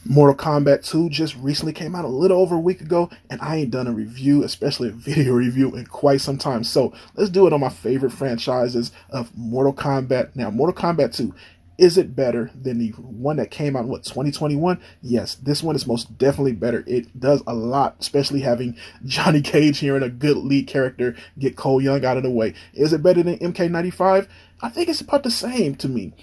Mortal Kombat 2 just recently came out a little over a week ago, and I ain't done a review, especially a video review, in quite some time. So let's do it on my favorite franchises of Mortal Kombat. Now, Mortal Kombat 2, is it better than the one that came out in, 2021? Yes, this one is most definitely better. It does a lot, especially having Johnny Cage here and a good lead character get Cole Young out of the way. Is it better than MK95? I think it's about the same to me.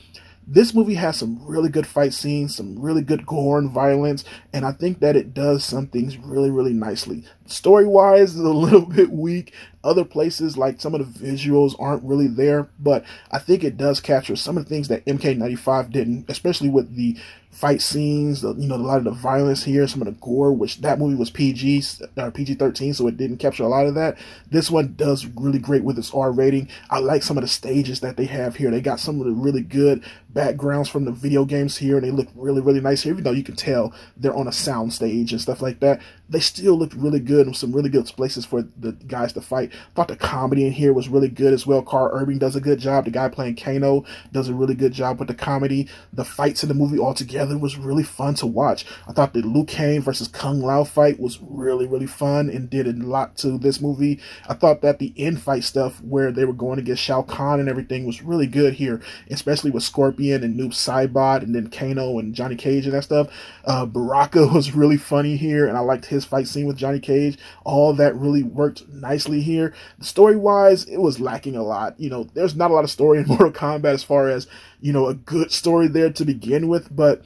This movie has some really good fight scenes, some really good gore and violence, and I think that it does some things really, really nicely. Story-wise, it's a little bit weak. Other places, like some of the visuals, aren't really there, but I think it does capture some of the things that MK95 didn't, especially with the fight scenes, a lot of the violence here, some of the gore, which that movie was PG-13, so it didn't capture a lot of that. This one does really great with its R rating. I like some of the stages that they have here. They got some of the really good backgrounds from the video games here, and they look really, really nice here, even though you can tell they're on a sound stage and stuff like that. They still looked really good, and some really good places for the guys to fight. Thought the comedy in here was really good as well. Carl Urban does a good job. The guy playing Kano does a really good job with the comedy. The fights in the movie altogether was really fun to watch. I thought the Liu Kang versus Kung Lao fight was really, really fun and did a lot to this movie. I thought that the end fight stuff where they were going against Shao Kahn and everything was really good here, especially with Scorpion and Noob Saibot and then Kano and Johnny Cage and that stuff. Baraka was really funny here, and I liked his fight scene with Johnny Cage. All that really worked nicely here. Story-wise, it was lacking a lot. There's not a lot of story in Mortal Kombat as far as, a good story there to begin with, but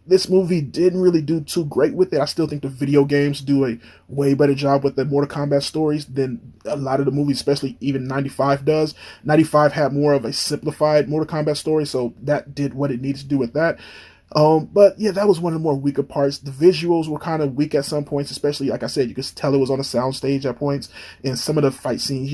this movie didn't really do too great with it. I still think the video games do a way better job with the Mortal Kombat stories than a lot of the movies, especially even 95 does. 95 had more of a simplified Mortal Kombat story, so that did what it needed to do with that. But yeah, that was one of the more weaker parts. The visuals were kind of weak at some points, especially, like I said, you could tell it was on a soundstage at points. And some of the fight scenes,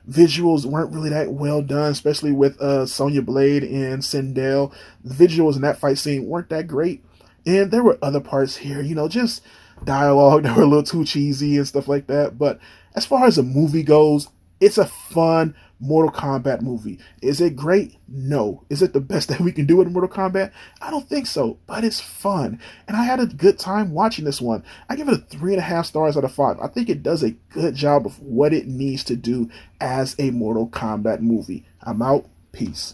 visuals weren't really that well done, especially with Sonya Blade and Sindel. The visuals in that fight scene weren't that great. And there were other parts here, just dialogue that were a little too cheesy and stuff like that. But as far as a movie goes, it's a fun Mortal Kombat movie. Is it great? No. Is it the best that we can do in Mortal Kombat? I don't think so, but it's fun. And I had a good time watching this one. I give it a 3.5 stars out of 5. I think it does a good job of what it needs to do as a Mortal Kombat movie. I'm out. Peace.